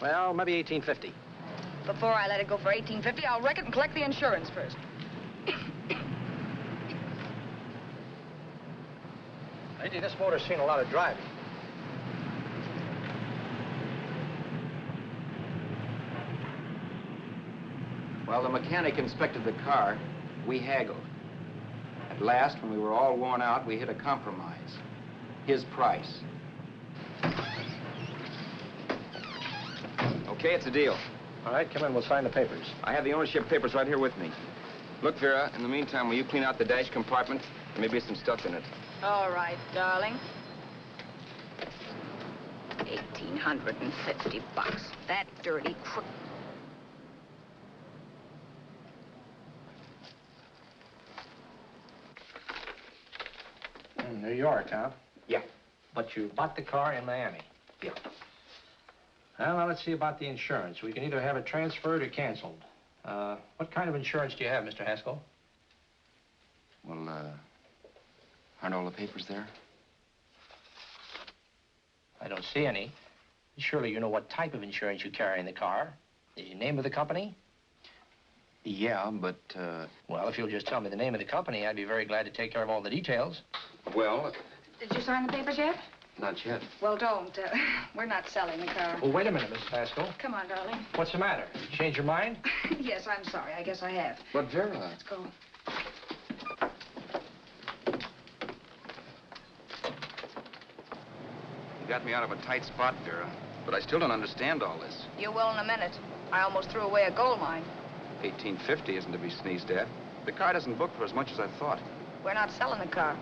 Well, maybe $1,850. Before I let it go for $1,850, I'll wreck it and collect the insurance first. Lately, this motor's seen a lot of driving. Well, the mechanic inspected the car. We haggled. At last, when we were all worn out, we hit a compromise. His price. Okay, it's a deal. All right, come in. We'll sign the papers. I have the ownership papers right here with me. Look, Vera, in the meantime, will you clean out the dash compartment? There may be some stuff in it. All right, darling. 1,850 bucks. That dirty crook. New York, huh? Yeah. But you bought the car in Miami? Yeah. Well, now let's see about the insurance. We can either have it transferred or canceled. What kind of insurance do you have, Mr. Haskell? Well, aren't all the papers there? I don't see any. Surely you know what type of insurance you carry in the car. The name of the company? Yeah, but, Well, if you'll just tell me the name of the company, I'd be very glad to take care of all the details. well, Did you sign the papers yet? not yet. Well, don't. We're not selling the car. Oh, wait a minute, Miss Haskell. Come on, darling. What's the matter? You changed your mind? Yes, I'm sorry. I guess I have. But, Vera... Let's go. You got me out of a tight spot, Vera. But I still don't understand all this. You will in a minute. I almost threw away a gold mine. 1850 isn't to be sneezed at. The car doesn't book for as much as I thought. We're not selling the car.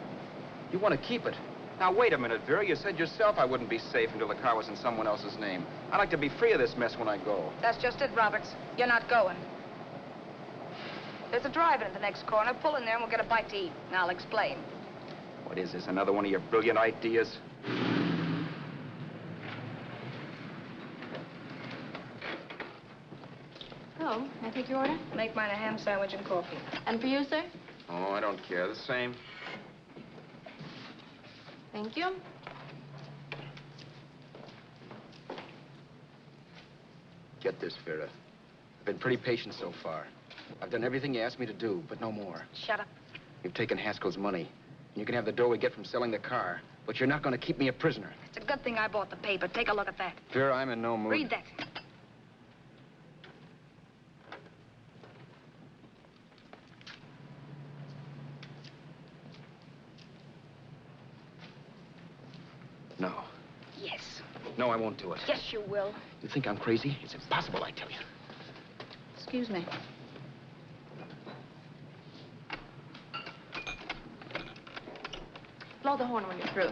You want to keep it. Now, wait a minute, Vera. You said yourself I wouldn't be safe until the car was in someone else's name. I'd like to be free of this mess when I go. That's just it, Roberts. You're not going. There's a drive-in at the next corner. Pull in there and we'll get a bite to eat. And I'll explain. What is this, another one of your brilliant ideas? Oh, may I take your order? Make mine a ham sandwich and coffee. And for you, sir? Oh, I don't care. The same. Thank you. Get this, Vera. I've been pretty patient so far. I've done everything you asked me to do, but no more. Shut up. You've taken Haskell's money. And you can have the dough we get from selling the car. But you're not going to keep me a prisoner. It's a good thing I bought the paper. Take a look at that. Vera, I'm in no mood. Read that. No. Yes. No, I won't do it. Yes, you will. You think I'm crazy? It's impossible, I tell you. Excuse me. Blow the horn when you're through.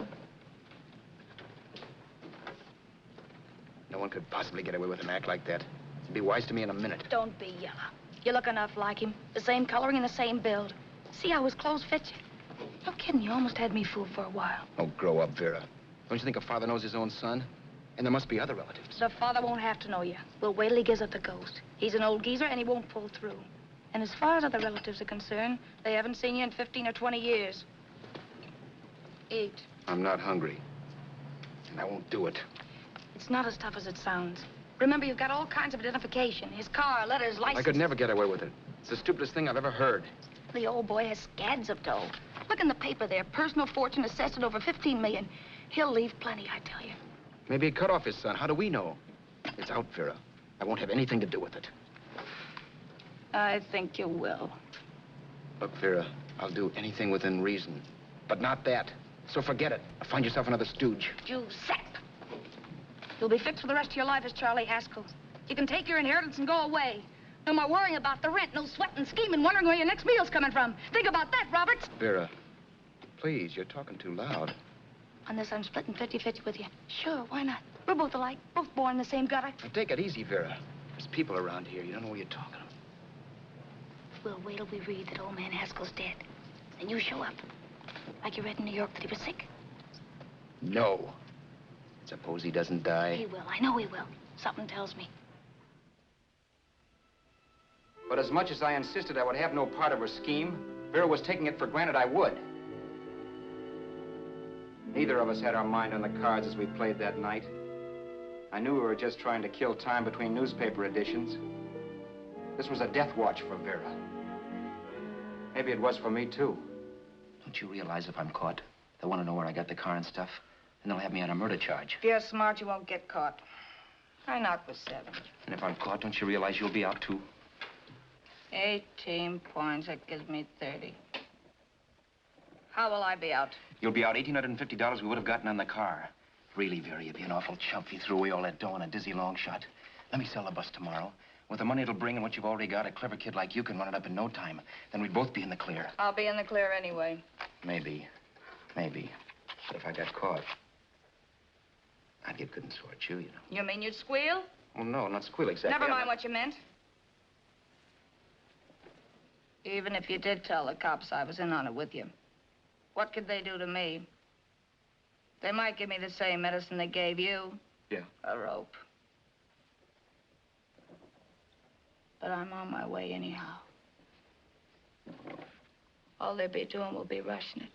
No one could possibly get away with an act like that. He'd be wise to me in a minute. Don't be yellow. You look enough like him. The same coloring and the same build. See how his clothes fit you? No kidding, you almost had me fooled for a while. Oh, grow up, Vera. Don't you think a father knows his own son? And there must be other relatives. The father won't have to know you. We'll wait till he gives up the ghost. He's an old geezer and he won't pull through. And as far as other relatives are concerned, they haven't seen you in 15 or 20 years. Eat. I'm not hungry. And I won't do it. It's not as tough as it sounds. Remember, you've got all kinds of identification. His car, letters, license. I could never get away with it. It's the stupidest thing I've ever heard. The old boy has scads of dough. Look in the paper there. Personal fortune assessed at over 15 million. He'll leave plenty, I tell you. Maybe he cut off his son. How do we know? It's out, Vera. I won't have anything to do with it. I think you will. Look, Vera, I'll do anything within reason. But not that. So forget it. Find yourself another stooge. You sap. You'll be fixed for the rest of your life as Charlie Haskell. You can take your inheritance and go away. No more worrying about the rent, no sweating, scheming, wondering where your next meal's coming from. Think about that, Roberts. Vera, please, you're talking too loud. On this, I'm splitting 50-50 with you. Sure, why not? We're both alike, both born in the same gutter. Now, take it easy, Vera. There's people around here. You don't know what you're talking about. We'll wait till we read that old man Haskell's dead. And you show up. Like you read in New York that he was sick. No. Suppose he doesn't die. He will. I know he will. Something tells me. But as much as I insisted I would have no part of her scheme, Vera was taking it for granted I would. Neither of us had our mind on the cards as we played that night. I knew we were just trying to kill time between newspaper editions. This was a death watch for Vera. Maybe it was for me, too. Don't you realize if I'm caught, they'll want to know where I got the car and stuff, and they'll have me on a murder charge. If you're smart, you won't get caught. I knocked with 7. And if I'm caught, don't you realize you'll be out, too? 18 points, that gives me 30. How will I be out? You'll be out $1,850 we would have gotten on the car. Really, Vera, you'd be an awful chump if you threw away all that dough on a dizzy long shot. Let me sell the bus tomorrow. With the money it'll bring and what you've already got, a clever kid like you can run it up in no time. Then we'd both be in the clear. I'll be in the clear anyway. Maybe. Maybe. But if I got caught, I'd get good and sore at you, you know. You mean you'd squeal? Well, no, not squeal exactly. Never mind what you meant. Even if you did tell the cops I was in on it with you, what could they do to me? They might give me the same medicine they gave you. Yeah. A rope. But I'm on my way anyhow. All they'll be doing will be rushing it.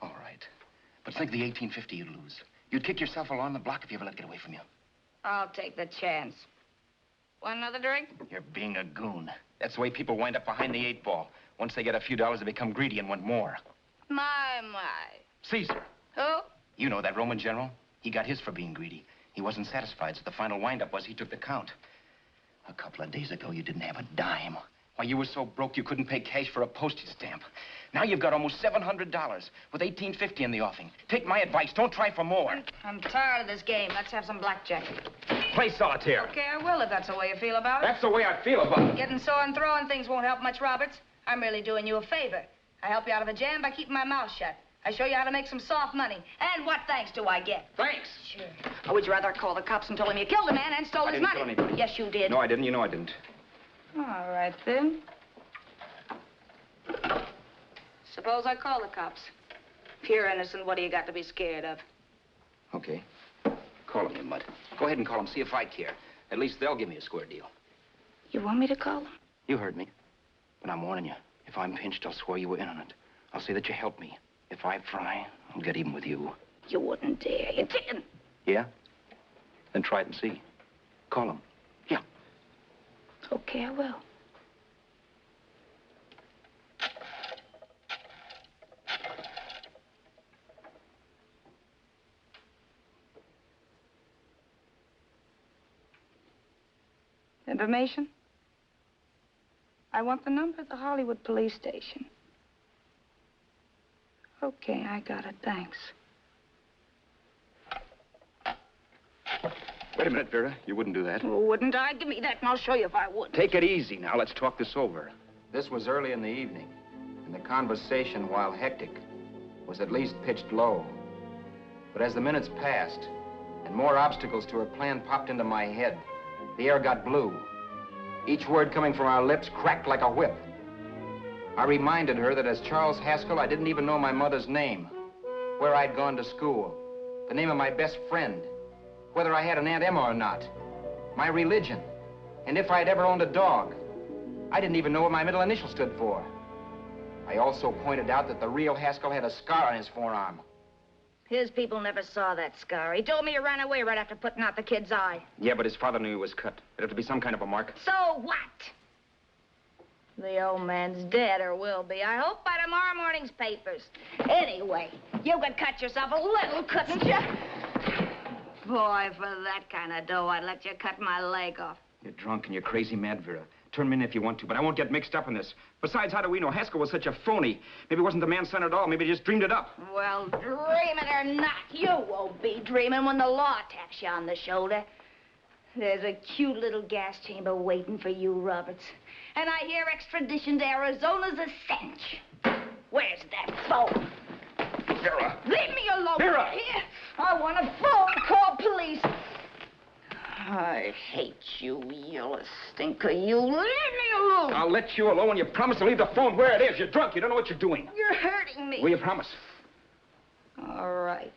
All right. But think of the $1,850 you'd lose. You'd kick yourself along the block if you ever let it get away from you. I'll take the chance. Want another drink? You're being a goon. That's the way people wind up behind the 8 ball. Once they get a few dollars, they become greedy and want more. My. Caesar. Who? You know that Roman general? He got his for being greedy. He wasn't satisfied, so the final wind-up was he took the count. A couple of days ago, you didn't have a dime. Why, you were so broke you couldn't pay cash for a postage stamp. Now you've got almost $700 with $1,850 in the offing. Take my advice. Don't try for more. I'm tired of this game. Let's have some blackjack. Play solitaire. Okay, I will if that's the way you feel about it. That's the way I feel about it. Getting sore and throwing things won't help much, Roberts. I'm really doing you a favor. I help you out of a jam by keeping my mouth shut. I show you how to make some soft money. And what thanks do I get? Thanks. Sure. Or would you rather call the cops and tell them you killed a man and stole his money? I didn't kill anybody. Yes, you did. No, I didn't. You know I didn't. All right, then. Suppose I call the cops. If you're innocent, what do you got to be scared of? Okay. Call them, you mutt. Go ahead and call them. See if I care. At least they'll give me a square deal. You want me to call them? You heard me. But I'm warning you. If I'm pinched, I'll swear you were in on it. I'll say that you helped me. If I fry, I'll get even with you. You wouldn't dare. You didn't. Yeah? Then try it and see. Call them. Yeah. Okay, I will. Information? I want the number of the Hollywood police station. Okay, I got it. Thanks. Wait a minute, Vera. You wouldn't do that. Wouldn't I? Give me that and I'll show you if I would. Take it easy now. Let's talk this over. This was early in the evening, and the conversation, while hectic, was at least pitched low. But as the minutes passed, and more obstacles to her plan popped into my head, the air got blue. Each word coming from our lips cracked like a whip. I reminded her that as Charles Haskell, I didn't even know my mother's name, where I'd gone to school, the name of my best friend, whether I had an Aunt Emma or not, my religion, and if I'd ever owned a dog. I didn't even know what my middle initial stood for. I also pointed out that the real Haskell had a scar on his forearm. His people never saw that scar. He told me he ran away right after putting out the kid's eye. Yeah, but his father knew he was cut. It'd have to be some kind of a mark. So what? The old man's dead, or will be. I hope by tomorrow morning's papers. Anyway, you could cut yourself a little, couldn't you? Boy, for that kind of dough, I'd let you cut my leg off. You're drunk and you're crazy mad, Vera. Turn me in if you want to, but I won't get mixed up in this. Besides, how do we know? Haskell was such a phony. Maybe he wasn't the man's son at all. Maybe he just dreamed it up. Well, dream it or not, you won't be dreaming when the law taps you on the shoulder. There's a cute little gas chamber waiting for you, Roberts. And I hear extradition to Arizona's a cinch. Where's that phone? Vera! Leave me alone. Vera! Here. I want a phone call, police. I hate you yellow stinker. You leave me alone. I'll let you alone when you promise to leave the phone where it is. You're drunk. You don't know what you're doing. You're hurting me. Will you promise? All right.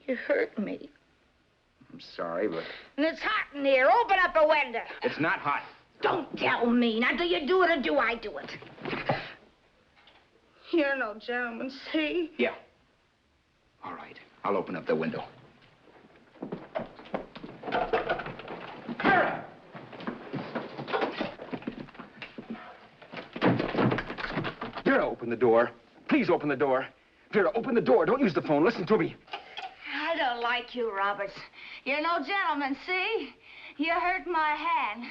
You hurt me. I'm sorry, but... And it's hot in here. Open up a window. It's not hot. Don't tell me. Now, do you do it or do I do it? You're no gentleman, see? Yeah. All right. I'll open up the window. Vera! Vera, open the door. Please open the door. Vera, open the door. Don't use the phone. Listen to me. I don't like you, Roberts. You're no gentleman, see? You hurt my hand,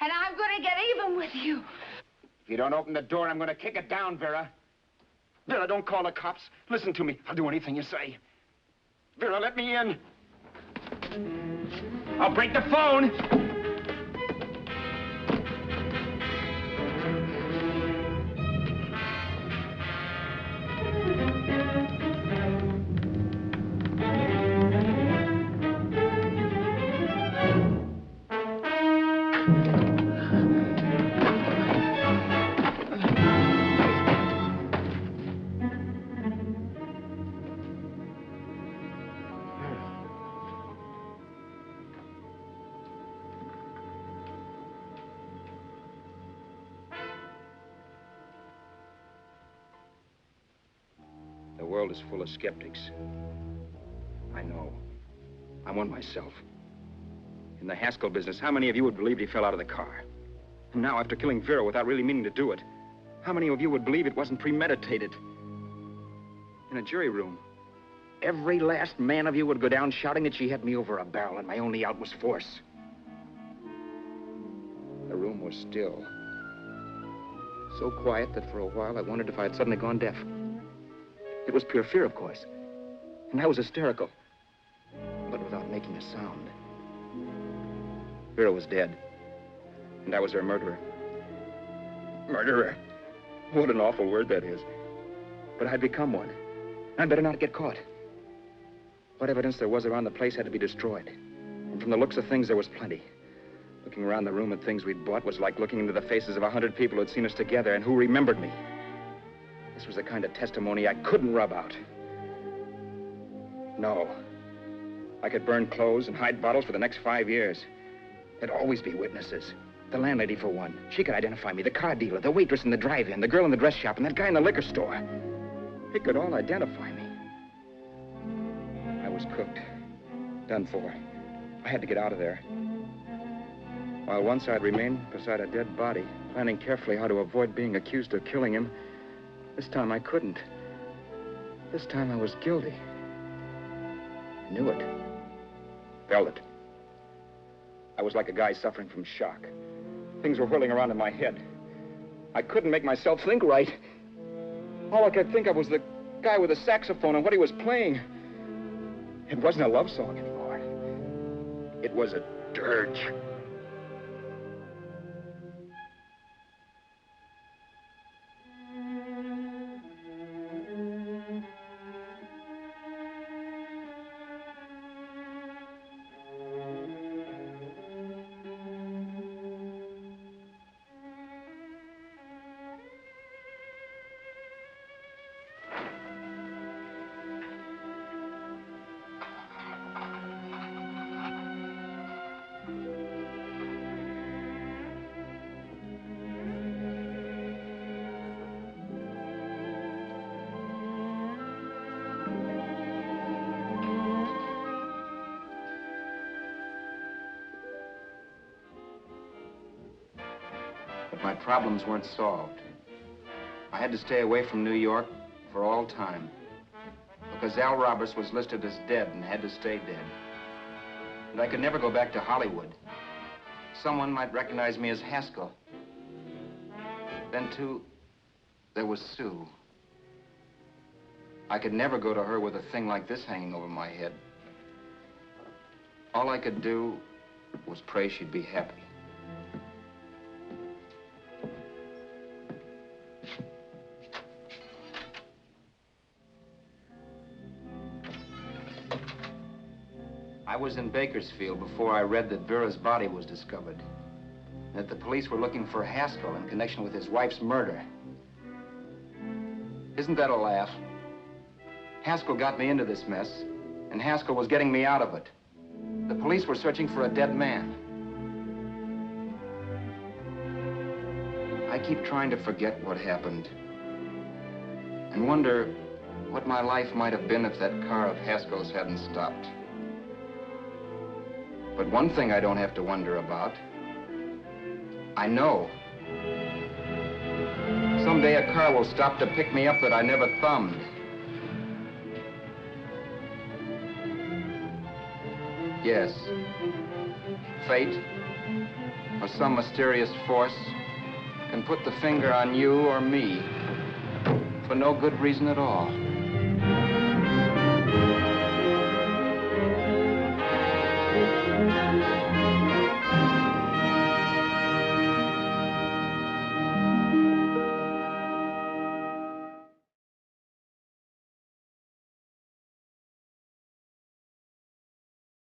and I'm going to get even with you. If you don't open the door, I'm going to kick it down, Vera. Vera, don't call the cops. Listen to me. I'll do anything you say. Vera, let me in. I'll break the phone. The world is full of skeptics. I know. I'm one myself. In the Haskell business, how many of you would believe he fell out of the car? And now, after killing Vera without really meaning to do it, how many of you would believe it wasn't premeditated? In a jury room, every last man of you would go down shouting that she had me over a barrel and my only out was force. The room was still. So quiet that for a while I wondered if I had suddenly gone deaf. It was pure fear, of course. And I was hysterical. But without making a sound. Vera was dead. And I was her murderer. Murderer? What an awful word that is. But I'd become one. I'd better not get caught. What evidence there was around the place had to be destroyed. And from the looks of things, there was plenty. Looking around the room at things we'd bought was like looking into the faces of 100 people who'd seen us together and who remembered me. This was the kind of testimony I couldn't rub out. No. I could burn clothes and hide bottles for the next 5 years. There'd always be witnesses. The landlady, for one. She could identify me. The car dealer, the waitress in the drive-in, the girl in the dress shop, and that guy in the liquor store. They could all identify me. I was cooked. Done for. I had to get out of there. While once I'd remained beside a dead body, planning carefully how to avoid being accused of killing him, this time I couldn't. This time I was guilty. Knew it. Felt it. I was like a guy suffering from shock. Things were whirling around in my head. I couldn't make myself think right. All I could think of was the guy with the saxophone and what he was playing. It wasn't a love song anymore. It was a dirge. My problems weren't solved. I had to stay away from New York for all time. Because Al Roberts was listed as dead and had to stay dead. And I could never go back to Hollywood. Someone might recognize me as Haskell. Then, too, there was Sue. I could never go to her with a thing like this hanging over my head. All I could do was pray she'd be happy. I was in Bakersfield before I read that Vera's body was discovered. And that the police were looking for Haskell in connection with his wife's murder. Isn't that a laugh? Haskell got me into this mess, and Haskell was getting me out of it. The police were searching for a dead man. I keep trying to forget what happened and wonder what my life might have been if that car of Haskell's hadn't stopped. But one thing I don't have to wonder about. I know. Someday a car will stop to pick me up that I never thumbed. Yes. Fate, or some mysterious force, can put the finger on you or me for no good reason at all.